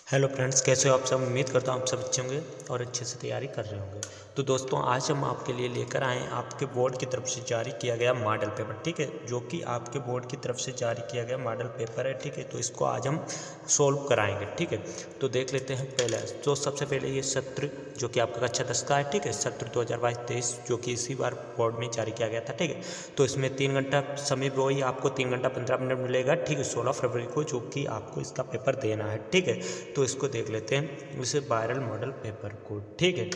Hello friends, कैसे हो आप सब। उम्मीद करता हूँ आप सब अच्छे होंगे और अच्छे से तैयारी कर रहे होंगे। तो दोस्तों, आज हम आपके लिए लेकर आए हैं आपके बोर्ड की तरफ से जारी किया गया मॉडल पेपर, ठीक है, जो कि आपके बोर्ड की तरफ से जारी किया गया मॉडल पेपर है, ठीक है। तो इसको आज हम सोल्व कराएंगे, ठीक है। तो देख लेते हैं पहले। तो सबसे पहले ये सत्र जो कि आपका कक्षा 10 का है, ठीक है, सत्र 2022-23 जो कि इसी बार बोर्ड में जारी किया गया था, ठीक है। तो इसमें 3 घंटा समय वही आपको 3 घंटा 15 मिनट मिलेगा, ठीक है, 16 फरवरी को, जो कि आपको इसका पेपर देना है, ठीक है। तो इसको देख लेते हैं, इसे वायरल मॉडल पेपर को, ठीक है।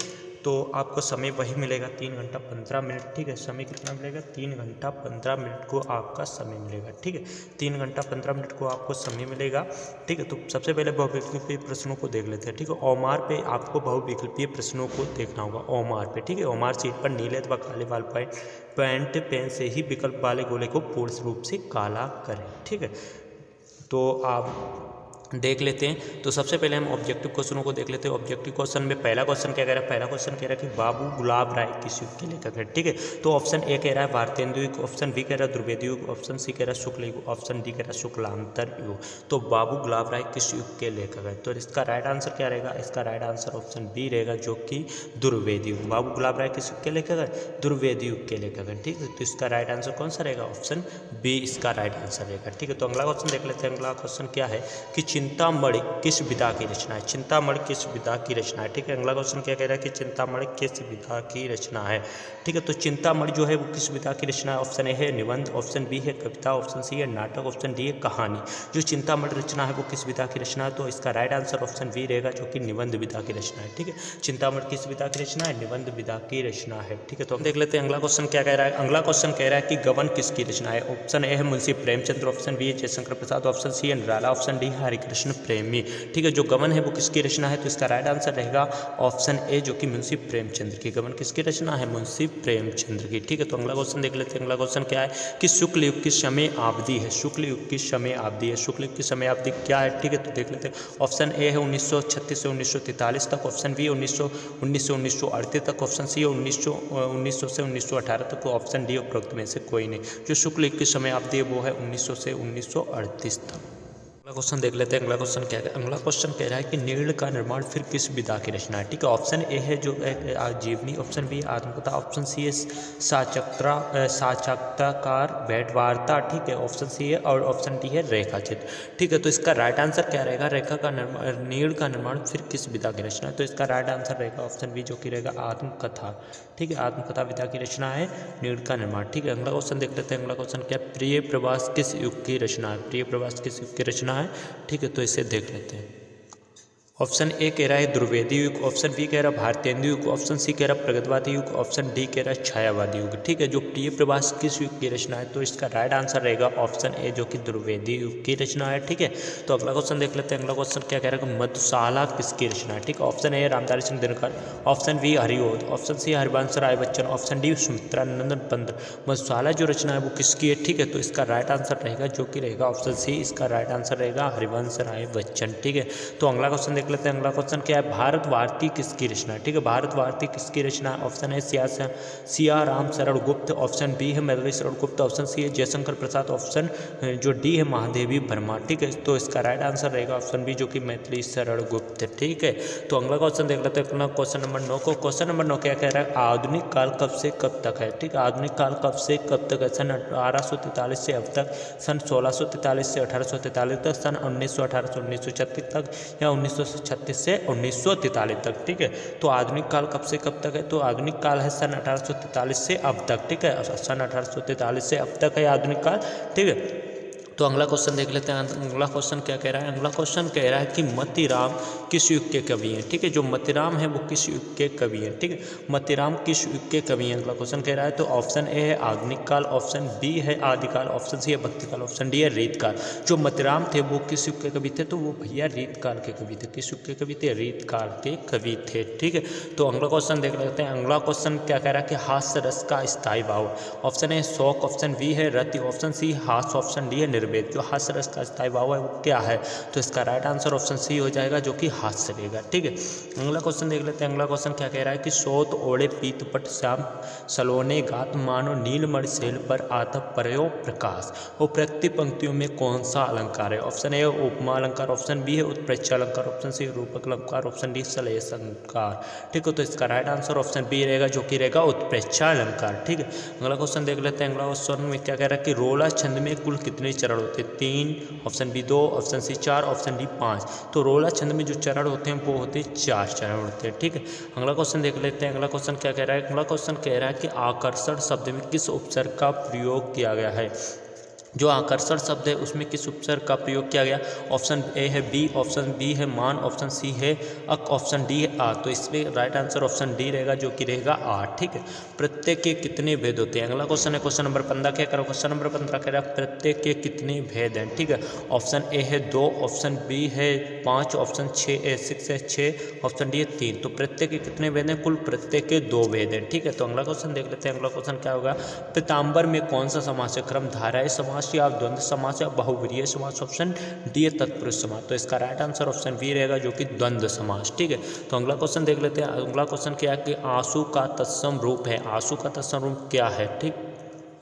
तो आपको समय वही मिलेगा 3 घंटा 15 मिनट, ठीक है। समय कितना मिलेगा? 3 घंटा 15 मिनट को आपका समय मिलेगा, ठीक है। 3 घंटा 15 मिनट को आपको समय मिलेगा, ठीक है। तो सबसे पहले बहुविकल्पीय प्रश्नों को देख लेते हैं, ठीक है। ओमार पे आपको बहुविकल्पीय प्रश्नों को देखना होगा, ओमार पे, ठीक है। ओमार सीट पर नीले अथवा काले वाल पॉइंट पेन से ही विकल्प वाले गोले को पूर्ण रूप से काला करें, ठीक है। तो आप देख लेते हैं। तो सबसे पहले हम ऑब्जेक्टिव क्वेश्चनों को देख लेते हैं। ऑब्जेक्टिव क्वेश्चन में पहला क्वेश्चन क्या कह रहा है? पहला क्वेश्चन कह रहा है कि बाबू गुलाब राय किस युग के लेखक है, ठीक है। तो ऑप्शन ए कह रहा है भारतेंदु युग, ऑप्शन बी कह रहा है द्विवेदी युग, ऑप्शन सी कह रहा है शुक्ल युग, ऑप्शन डी कह रहा है शुक्लांतर युग। तो बाबू गुलाब राय किस युग के लेखक है? तो इसका राइट आंसर क्या रहेगा? इसका राइट आंसर ऑप्शन बी रहेगा, जो कि द्विवेदी युग। बाबू गुलाब राय किस युग के लेखक है? द्विवेदी युग के लेखक है, ठीक है। तो इसका राइट आंसर कौन सा रहेगा? ऑप्शन बी इसका राइट आंसर रहेगा, ठीक है। तो अगला क्वेश्चन देख लेते हैं। अगला क्वेश्चन क्या है कि चिंतामणि किस विधा की रचना है? चिंतामणि किस विधा की रचना है, ठीक है। अगला क्वेश्चन क्या कह रहा है कि चिंतामणि किस विधा की रचना है, ठीक है। तो चिंतामणि जो है वो किस विधा की रचना है? ऑप्शन ए है निबंध, ऑप्शन बी है कविता, ऑप्शन सी है नाटक, ऑप्शन डी है कहानी। जो चिंतामणि रचना है वो किस विधा की रचना है? तो इसका राइट आंसर ऑप्शन बी रहेगा, जो कि निबंध विधा की रचना है, ठीक है। चिंतामणि किस विधा की रचना है? निबंध विधा की रचना है, ठीक है। तो हम देख लेते हैं अगला क्वेश्चन क्या कह रहा है। अगला क्वेश्चन कह रहा है कि गबन किसकी रचना है? ऑप्शन ए है मुंशी प्रेमचंद्र, ऑप्शन बी है जयशंकर प्रसाद, ऑप्शन सी है निराला, ऑप्शन डी है हरिकृष्ण प्रेमी, ठीक है। जो गबन है वो किसकी रचना है? तो इसका राइट आंसर रहेगा ऑप्शन ए, जो कि मुंशी प्रेमचंद्र की। गबन किसकी रचना है? मुंशी प्रेमचंद्र की, ठीक है। तो अगला क्वेश्चन देख लेते हैं। अगला क्वेश्चन क्या है कि शुक्ल युग की समय अवधि है? शुक्ल युग की समय अवधि है, शुक्ल युग की समय अवधि क्या है, ठीक है। तो देख लेते हैं। ऑप्शन ए है 1936 से 1943 तक, ऑप्शन बी 1919 से 1938 तक, ऑप्शन सी है 1900 से 1918 तक, ऑप्शन डी उपरोक्त में से कोई नहीं। जो शुक्ल युग की समय अवधि है वो है 1900 से 1938 तक। अगला क्वेश्चन देख लेते हैं। अगला क्वेश्चन क्या है? अगला क्वेश्चन कह रहा है कि नीड़ का निर्माण फिर किस विधा की रचना है, ठीक है। ऑप्शन ए है जो आजीवनी, ऑप्शन बी आत्मकथा, ऑप्शन सी है साक्षात्कार भेंटवार्ता, ठीक है, ऑप्शन सी है, और ऑप्शन डी है रेखा चित्र, ठीक है। तो इसका राइट आंसर क्या रहेगा? रेखा का निर्माण, नीड़ का निर्माण फिर किस विधा की रचना है? तो इसका राइट आंसर रहेगा ऑप्शन बी, जो कि रहेगा आत्मकथा, ठीक है। आत्मकथा विधा की रचना है नीड़ का निर्माण, ठीक है। अगला क्वेश्चन देख लेते हैं। अगला क्वेश्चन क्या? प्रिय प्रवास किस युग की रचना है? प्रिय प्रवास किस युग की रचना है, ठीक है। तो इसे देख लेते हैं। ऑप्शन ए कह रहा है द्विवेदी युग, ऑप्शन बी कह रहा है भारतेंदु युग, ऑप्शन सी कह रहा है प्रगतिवादी युग, ऑप्शन डी कह रहा है छायावादी युग, ठीक है। जो प्रिय प्रवास किस युग की रचना है? तो इसका राइट आंसर रहेगा ऑप्शन ए, जो कि द्विवेदी युग की रचना है, ठीक है। तो अगला क्वेश्चन देख लेते हैं। अगला क्वेश्चन क्या कह रहा है? मधुशाला किसकी रचना है, ठीक है। Option A Ramdhari Singh Dinkar, option B Hariaudh, option C Harivansh Rai Bachchan, option D Sumitra Nandan Pant. Madhushala जो रचना है वो किसकी है, ठीक है। तो इसका राइट आंसर रहेगा, जो कि रहेगा ऑप्शन सी, इसका राइट आंसर रहेगा हरिवंश राय बच्चन, ठीक है। तो अगला क्वेश्चन देख लेते हैं। अगला क्वेश्चन क्या है? भारत भारती किसकी रचना है, ठीक है। भारत भारती किसकी रचना है? ऑप्शन है सिया राम शरण गुप्त, ऑप्शन बी है मैथिली शरण गुप्त, ऑप्शन सी है जयशंकर प्रसाद, ऑप्शन जो डी है महादेवी वर्मा, ठीक है। तो इसका राइट आंसर रहेगा ऑप्शन बी, जो कि मैथिली शरण गुप्त, ठीक है। तो अगला क्वेश्चन देख लेते हैं। क्वेश्चन नंबर 9 को। क्वेश्चन नंबर 9 क्या कह रहा है? आधुनिक काल कब से कब तक है, ठीक है। आधुनिक काल कब से कब तक है? सन 1843 से अब तक, सन 1643 से 1843 तक, सन 1918 से 1936 तक, या 1936 से 1943 तक, ठीक है। तो आधुनिक काल कब से कब तक है? तो आधुनिक काल है सन 1843 से अब तक, ठीक है। सन 1843 से अब तक है आधुनिक काल, ठीक है। तो अगला क्वेश्चन देख लेते हैं। अगला क्वेश्चन क्या कह रहा है? अगला क्वेश्चन कह रहा है कि मतीराम किस युग के कवि हैं, ठीक है। जो मतीराम है वो किस युग के कवि हैं, ठीक है। मतीराम किस युग के कवि हैं? अगला क्वेश्चन कह रहा है। तो ऑप्शन ए है आधुनिक काल, ऑप्शन बी है आदिकाल, ऑप्शन सी है भक्ति काल, ऑप्शन डी है रीत काल। जो मतीराम थे वो किस युग के कवि थे? तो वो भैया रीत काल के कवि थे। किस युग के कवि थे? रीत काल के कवि थे, ठीक है। तो अगला क्वेश्चन देख लेते हैं। अगला क्वेश्चन क्या कह रहा है कि हास्य रस का स्थायी भाव? ऑप्शन ए शोक, ऑप्शन बी है रति, ऑप्शन सी हास्य, ऑप्शन डी है निर्वेद, जो हास्य रस का स्थायी भाव है वो क्या है? तो इसका राइट आंसर ऑप्शन सी हो जाएगा, जो कि हास्य रहेगा। ठीक है, अगला क्वेश्चन देख लेते हैं। अगला क्वेश्चन क्या कह रहा है कि सोत ओढ़े पीत पट श्याम सलोने गात मानो नीलमणि शैल पर आतप पर्यो प्रकाश। उपरोक्त पंक्तियों में कौन सा अलंकार है? ऑप्शन ए उपमा अलंकार, ऑप्शन बी है उत्प्रेक्षा अलंकार, ऑप्शन सी रूपक अलंकार, ऑप्शन डी श्लेष अलंकार। ठीक है, तो इसका राइट आंसर ऑप्शन बी रहेगा, जो कि रहेगा उत्प्रेक्षा अलंकार। ठीक है, अगला क्वेश्चन देख लेते हैं। अगला क्वेश्चन में क्या कह रहा है कि रोला छंद में कुल कितने चरण होते हैं? 3, option B 2, option C 4, option D 5। तो रोला छंद में जो चरण होते हैं वो होते हैं 4 चरण होते हैं। ठीक है, अगला क्वेश्चन देख लेते हैं। अगला क्वेश्चन क्या कह रहा है? अगला क्वेश्चन कह रहा है कि आकर्षण शब्द में किस उपसर्ग का प्रयोग किया गया है? जो आकर्षण शब्द है उसमें किस उपसर्ग का प्रयोग किया गया? ऑप्शन ए है बी, ऑप्शन बी है मान, ऑप्शन सी है अक, ऑप्शन डी है आ। तो इसमें राइट आंसर ऑप्शन डी रहेगा, जो कि रहेगा आ। ठीक है, प्रत्येक के कितने भेद होते हैं? अगला क्वेश्चन है क्वेश्चन नंबर 15। क्या करो? क्वेश्चन नंबर 15 कह रहा है प्रत्येक के कितने भेद हैं? ठीक है, ऑप्शन ए है 2, ऑप्शन बी है 5, ऑप्शन 6 है 6, ऑप्शन डी है 3। तो प्रत्येक के कितने भेद हैं? कुल प्रत्येक के 2 भेद हैं। ठीक है, तो अगला क्वेश्चन देख लेते हैं। अगला क्वेश्चन क्या होगा? पीताम्बर में कौन सा समास है? क्रम धाराएं समास या द्वंद्व समास या बहुव्रीहि समास, ऑप्शन डी है तत्पुरुष समास। तो इसका राइट आंसर ऑप्शन बी रहेगा, जो कि द्वंद्व समास। ठीक है, तो अगला क्वेश्चन देख लेते हैं। अगला क्वेश्चन क्या है कि आंसू का तत्सम रूप है? आंसू का तत्सम रूप क्या है? ठीक,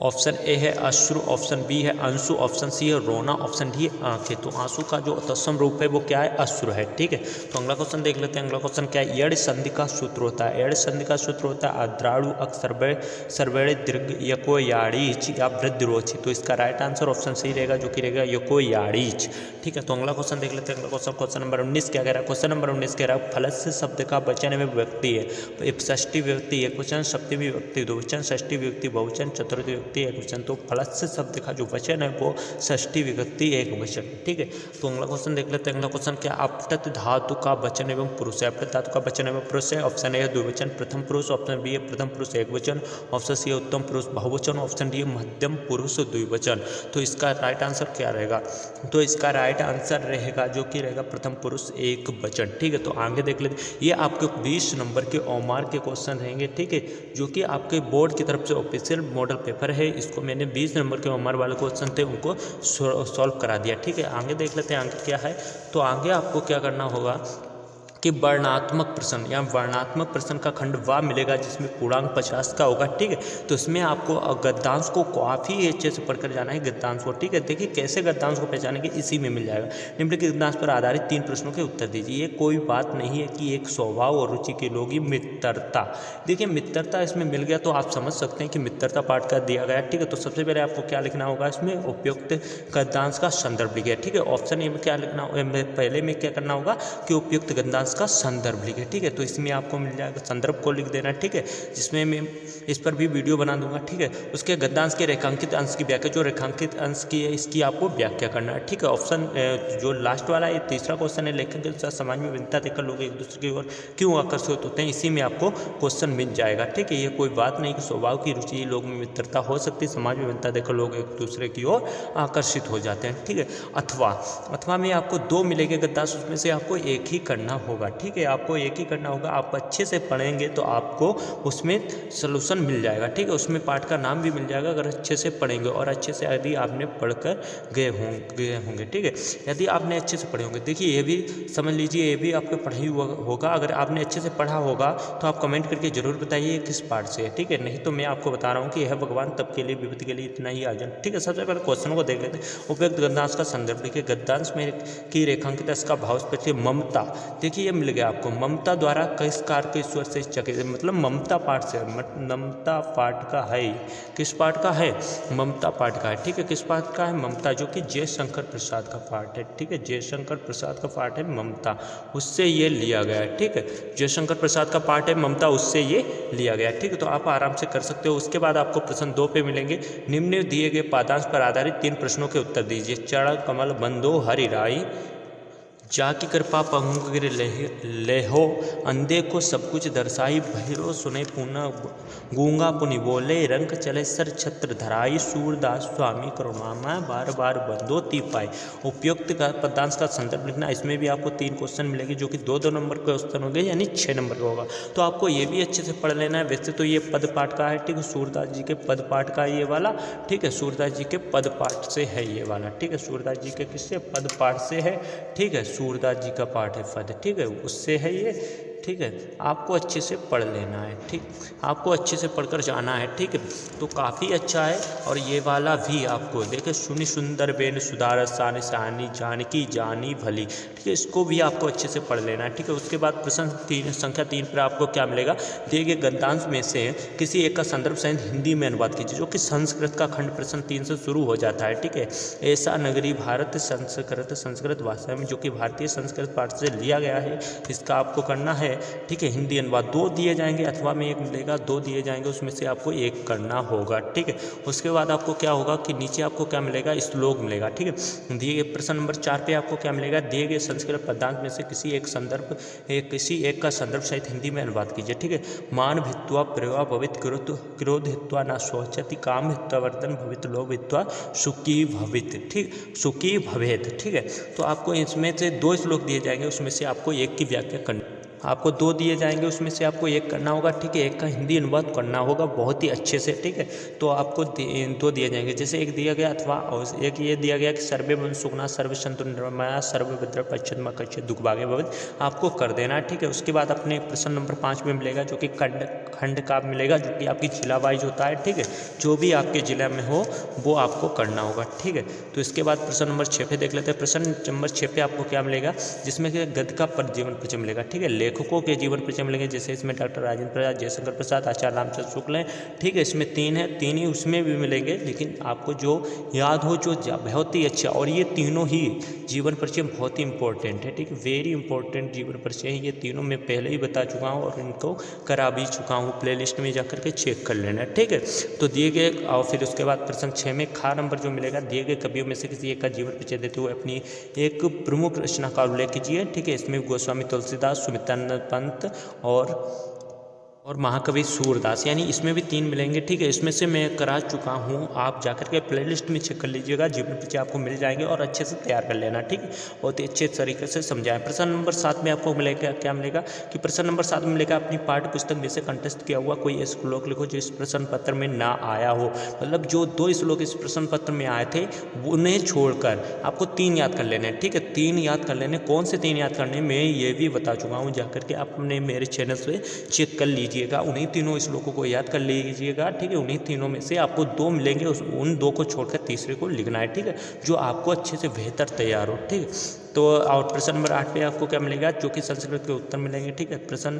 ऑप्शन ए है अश्रु, ऑप्शन बी है अंशु, ऑप्शन सी है रोना, ऑप्शन डी है आंखें। तो आंसू का जो तत्सम रूप है वो क्या है? अश्रु है। ठीक है, तो अगला क्वेश्चन देख लेते हैं। अगला क्वेश्चन क्या है? यड़ संधि का सूत्र होता है? यड़ संधि का सूत्र होता है अद्राणु अक सर्वेण दीर्घ यको याड़ीच या वृद्धिरोची। तो इसका राइट आंसर ऑप्शन सी रहेगा, जो कि रहेगा यको याड़ीच। ठीक है, तो अगला क्वेश्चन देख लेते हैं। अगला क्वेश्चन क्वेश्चन नंबर 19 क्या कह रहा है? क्वेश्चन नंबर 19 कह रहा है फलस्य शब्द का वचन में व्यक्ति है? षष्ठी व्यक्ति एक वचन, सप्तमी व्यक्ति दो वचन, षष्ठी व्यक्ति बहुवचन, चतुर्थी व्यक्ति एक वचन। तो फलस्य शब्द का जो वचन है वो षष्ठी विभक्ति एक वचन। ठीक है, तो अगला क्वेश्चन देख लेते हैं। अगला क्वेश्चन क्या? अपठित धातु का वचन एवं पुरुष है? अपठित धातु का वचन एवं पुरुष है? ऑप्शन ए है द्विवचन प्रथम पुरुष, ऑप्शन बी है प्रथम पुरुष एक वचन, ऑप्शन सी है उत्तम पुरुष बहुवचन, ऑप्शन डी है मध्यम पुरुष द्विवचन। तो इसका राइट आंसर क्या रहेगा? तो इसका राइट आंसर रहेगा, जो कि रहेगा प्रथम पुरुष एक वचन। ठीक है, तो आगे देख लेते हैं। ये आपके 20 नंबर के ओमार के क्वेश्चन रहेंगे। ठीक है, जो कि आपके बोर्ड की तरफ से ऑफिशियल मॉडल पेपर है। इसको मैंने 20 नंबर के ओमार वाले क्वेश्चन थे उनको सॉल्व करा दिया। ठीक है, आगे देख लेते हैं आगे क्या है। तो आगे आपको क्या करना होगा कि वर्णात्मक प्रश्न या वर्णात्मक प्रश्न का खंड वाह मिलेगा, जिसमें पूर्णांक 50 का होगा। ठीक है, तो इसमें आपको गद्यांश को काफ़ी अच्छे से पढ़कर जाना है गद्यांश को। ठीक है, देखिए कैसे गद्यांश को पहचानेंगे, इसी में मिल जाएगा। निम्नलिखित गद्यांश पर आधारित 3 प्रश्नों के उत्तर दीजिए। ये कोई बात नहीं है कि एक स्वभाव और रुचि के लोग, मित्रता। देखिए मित्रता इसमें मिल गया, तो आप समझ सकते हैं कि मित्रता पाठ का दिया गया। ठीक है, तो सबसे पहले आपको क्या लिखना होगा? इसमें उपयुक्त गद्यांश का संदर्भ लिखिए। ठीक है, ऑप्शन ए में क्या लिखना, पहले में क्या करना होगा कि उपयुक्त गद्यांश का संदर्भ लिखे। ठीक है, तो इसमें आपको मिल जाएगा, संदर्भ को लिख देना। ठीक है, जिसमें मैं इस पर भी वीडियो बना दूंगा। ठीक है, उसके गद्यांश के रेखांकित अंश की व्याख्या, जो रेखांकित अंश की है इसकी आपको व्याख्या करना है। ठीक है, ऑप्शन जो लास्ट वाला है तीसरा क्वेश्चन है, लेखक के साथ समाज में भिन्नता देखकर लोग एक दूसरे की ओर क्यों आकर्षित होते हैं, इसी में आपको क्वेश्चन मिल जाएगा। ठीक है, ये कोई बात नहीं कि स्वभाव की रुचि लोग में मित्रता हो सकती है, समाज में भिन्नता देखकर लोग एक दूसरे की ओर आकर्षित हो जाते हैं। ठीक है, अथवा में आपको 2 मिलेंगे गद्यांश, उसमें से आपको एक ही करना होगा। ठीक है, आपको एक ही करना होगा। आप अच्छे से पढ़ेंगे तो आपको उसमें सलूशन मिल जाएगा। ठीक है, उसमें पाठ का नाम भी मिल जाएगा अगर अच्छे से पढ़ेंगे और अच्छे से यदि आपने पढ़कर गए होंगे। ठीक है, यदि आपने अच्छे से पढ़े होंगे। देखिए ये भी समझ लीजिए, ये भी आपका पढ़ाई होगा। अगर आपने अच्छे से पढ़ा होगा तो आप कमेंट करके जरूर बताइए किस पार्ट से है। ठीक है, नहीं तो मैं आपको बता रहा हूँ कि यह भगवान तब के लिए विभूति के लिए इतना ही आ जाए। ठीक है, सबसे पहले क्वेश्चन को देख लेते हैं। उपयुक्त गद्यांश का संदर्भ लिखिए। गद्यांश में की रेखांकित इसका भाव स्पष्ट ममता। देखिए ये मिल गया आपको, ममता द्वारा किस कार के ईश्वर से चकित, मतलब ममता पाठ से, ममता पाठ का है। किस पाठ का है? ममता पाठ का है। ठीक है, किस पाठ का है? ममता, जो कि जयशंकर प्रसाद का पाठ है। ठीक है, जयशंकर प्रसाद का पाठ है ममता, उससे ये लिया गया है। ठीक है, जयशंकर प्रसाद का पाठ है ममता, उससे ये लिया गया है। ठीक है, तो आप आराम से कर सकते हो। उसके बाद आपको प्रश्न 2 पे मिलेंगे। निम्न दिए गए पादांश पर आधारित 3 प्रश्नों के उत्तर दीजिए। चरण कमल बंदो हरिराई जाकी कृपा पंगुर लेहो, अंधे को सब कुछ दर्शाई, बहिरो सुने पूना गूंगा पुनि बोले, रंग चले सर छत्र धराई, सूरदास स्वामी करुणामय, बार बार बंदो ती पाए। उपयुक्त का पदांश का संदर्भ लिखना। इसमें भी आपको 3 क्वेश्चन मिलेंगे जो कि 2-2 नंबर के क्वेश्चन होंगे, यानी 6 नंबर का होगा। तो आपको ये भी अच्छे से पढ़ लेना है। वैसे तो ये पद पाठ का है, ठीक है, सूरदास जी के पद पाठ का ये वाला, ठीक है, सूरदास जी के पद पाठ से है ये वाला, ठीक है, सूरदास जी के किससे पद पाठ से है, ठीक है, सूरदास जी का पाठ है पद, ठीक है, उससे है ये, ठीक है। आपको अच्छे से पढ़ लेना है, ठीक, आपको अच्छे से पढ़कर जाना है, ठीक है। तो काफ़ी अच्छा है। और ये वाला भी आपको देखे, सुनी सुंदर बेन सुधार सानी सानी जानकी जानी भली, ठीक है, इसको भी आपको अच्छे से पढ़ लेना है, ठीक है। उसके बाद प्रश्न संख्या 3 पर आपको क्या मिलेगा, दिए गए गद्यांश में से किसी एक का संदर्भ सहित हिंदी में अनुवाद कीजिए, जो कि संस्कृत का खंड प्रश्न 3 से शुरू हो जाता है, ठीक है। ऐसा नगरी भारत संस्कृत भाषा में, जो कि भारतीय संस्कृत पाठ से लिया गया है, इसका आपको करना है, ठीक है। हिंदी अनुवाद 2 दिए जाएंगे, अथवा में 1 मिलेगा, 2 दिए जाएंगे, उसमें से आपको 1 करना होगा, ठीक है। उसके बाद आपको क्या होगा कि नीचे आपको क्या मिलेगा, श्लोक मिलेगा, ठीक है। दिए गए प्रश्न नंबर 4 पे आपको क्या मिलेगा, दिए गए संस्कृत पदांश में से किसी एक का संदर्भ सहित हिंदी में अनुवाद कीजिए, ठीक है। मान भित्वा प्रवा भवित क्रोध हित्वा न शोचति, काम हित्वा वर्धन भवित लोभ हित्वा सुखी भवित, ठीक, सुखी भवेत, ठीक है। तो आपको इसमें से 2 श्लोक दिए जाएंगे, उसमें से आपको 1 की व्याख्या करनी, आपको 2 दिए जाएंगे, उसमें से आपको 1 करना होगा, ठीक है, 1 का हिंदी अनुवाद करना होगा बहुत ही अच्छे से, ठीक है। तो आपको 2 दिए जाएंगे, जैसे 1 दिया गया, अथवा एक ये दिया गया कि सर्वे बन सुगना सर्व संतु निर्मया सर्व विद्र पश्चित मकच्छ दुख भागे भवित, आपको कर देना है, ठीक है। उसके बाद अपने प्रश्न नंबर 5 में मिलेगा, जो कि खंड का मिलेगा, जो कि आपकी जिला वाइज होता है, ठीक है, जो भी आपके जिला में हो वो आपको करना होगा, ठीक है। तो इसके बाद प्रश्न नंबर 6 पे देख लेते हैं। प्रश्न नंबर 6 पे आपको क्या मिलेगा, जिसमें कि गद्य का जीवन परिचय मिलेगा, ठीक है, लेखकों के जीवन परिचय मिलेंगे, जैसे इसमें डॉक्टर राजेंद्र प्रसाद, जयशंकर प्रसाद, आचार्य रामचंद्र शुक्ल हैं, ठीक है। इसमें 3 है, 3 ही उसमें भी मिलेंगे, लेकिन आपको जो याद हो, जो बहुत ही अच्छा, और ये तीनों ही जीवन परिचय बहुत ही इंपॉर्टेंट है, ठीक है, वेरी इंपॉर्टेंट जीवन परिचय है ये तीनों, मैं पहले ही बता चुका हूँ और इनको करा भी चुका हूँ, प्लेलिस्ट में जाकर के चेक कर लेना, ठीक है। तो दिए गए, और फिर उसके बाद प्रश्न 6 में खा नंबर जो मिलेगा, दिए गए कवियों में से किसी एक का जीवन परिचय देते हुए अपनी एक प्रमुख रचना का उल्लेख कीजिए, ठीक है। इसमें गोस्वामी तुलसीदास, सुमित्रानंद पंत और महाकवि सूरदास, यानी इसमें भी 3 मिलेंगे, ठीक है। इसमें से मैं करा चुका हूँ, आप जाकर के प्लेलिस्ट में चेक कर लीजिएगा, जीवन परिचय आपको मिल जाएंगे और अच्छे से तैयार कर लेना, ठीक है, बहुत ही अच्छे तरीके से समझाएं। प्रश्न नंबर 7 में आपको मिलेगा, क्या मिलेगा कि प्रश्न नंबर 7 में मिलेगा, अपनी पाठ्य पुस्तक में से कंटेस्ट किया हुआ कोई श्लोक लिखो जो इस प्रश्न पत्र में ना आया हो, मतलब जो 2 श्लोक इस प्रश्न पत्र में आए थे उन्हें छोड़कर आपको 3 याद कर लेने, ठीक है, 3 याद कर लेने। कौन से 3 याद करने, मैं ये भी बता चुका हूँ, जाकर के आपने मेरे चैनल से चेक कर लीजिए, उन्हीं तीनों श्लोकों को याद कर लीजिएगा, ठीक है। उन्हीं तीनों में से आपको 2 मिलेंगे, उन 2 को छोड़कर तीसरे को लिखना है, ठीक है, जो आपको अच्छे से बेहतर तैयार हो, ठीक है। तो और प्रश्न नंबर 8 पे आपको क्या मिलेगा, जो कि संस्कृत के उत्तर मिलेंगे, ठीक है। प्रश्न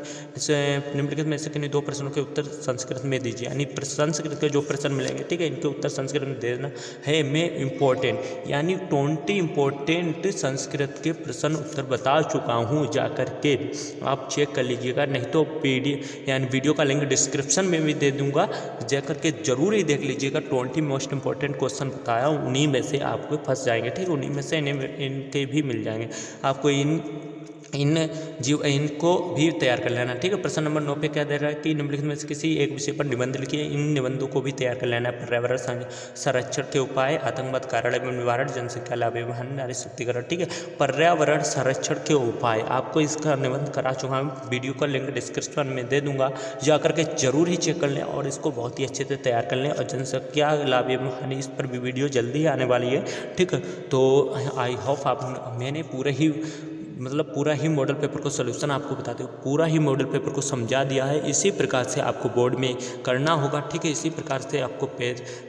निम्नलिखित में से किन्हीं 2 प्रश्नों के उत्तर संस्कृत में दीजिए, यानी संस्कृत के जो प्रश्न मिलेंगे, ठीक है, इनके उत्तर संस्कृत में देना है। मैं इम्पोर्टेंट, यानी 20 इम्पोर्टेंट संस्कृत के प्रश्न उत्तर बता चुका हूँ, जाकर के आप चेक कर लीजिएगा, नहीं तो PDF यानी वीडियो का लिंक डिस्क्रिप्शन में भी दे दूंगा, जाकर के जरूर ही देख लीजिएगा। 20 मोस्ट इंपॉर्टेंट क्वेश्चन बताया, उन्हीं में से आपको फंस जाएंगे, ठीक है, उन्हीं में से इनके भी मिल जाएंगे आपको, इनको भी तैयार कर लेना, ठीक है। प्रश्न नंबर 9 पे क्या दे रहा है कि निम्नलिखित में से किसी एक विषय पर निबंध लिखिए, इन निबंधों को भी तैयार कर लेना है। पर्यावरण संरक्षण के उपाय, आतंकवाद कारण एवं निवारण, जनसंख्या लाभ एवं नारी शक्तिकरण, ठीक है। पर्यावरण संरक्षण के उपाय, आपको इसका निबंध करा चुका हूँ, वीडियो का लिंक डिस्क्रिप्शन में दे दूंगा, जाकर के जरूर ही चेक कर लें और इसको बहुत ही अच्छे से तैयार कर लें। और जनसंख्या लाभ एवं हानि, इस पर भी वीडियो जल्दी ही आने वाली है, ठीक है। तो आई होप मैंने पूरा ही मॉडल पेपर को सोल्यूशन आपको बताते हुए पूरा ही मॉडल पेपर को समझा दिया है। इसी प्रकार से आपको बोर्ड में करना होगा, ठीक है, इसी प्रकार से आपको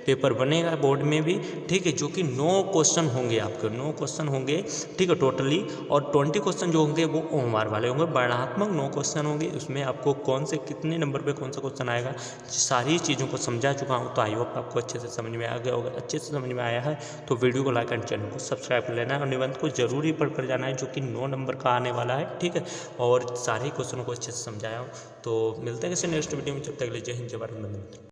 पेपर बनेगा बोर्ड में भी, ठीक है, जो कि 9 क्वेश्चन होंगे, आपके 9 क्वेश्चन होंगे, ठीक है, टोटली। और 20 क्वेश्चन जो होंगे वो ओमवार वाले होंगे, वर्णात्मक 9 क्वेश्चन होंगे, उसमें आपको कौन से कितने नंबर पर कौन सा क्वेश्चन आएगा, सारी चीज़ों को समझा चुका हूँ। तो आई होप आपको अच्छे से समझ में आ गया होगा। अच्छे से समझ में आया है तो वीडियो को लाइक एंड चैनल को सब्सक्राइब कर लेना है और निबंध को जरूर ही पढ़ कर जाना है, जो कि 9 नंबर का आने वाला है, ठीक है। और सारे क्वेश्चनों को अच्छे से समझाया हूँ। तो मिलते हैं किसी नेक्स्ट वीडियो में, जब तक के लिए जय हिंद, जय भारत, वंदे मातरम।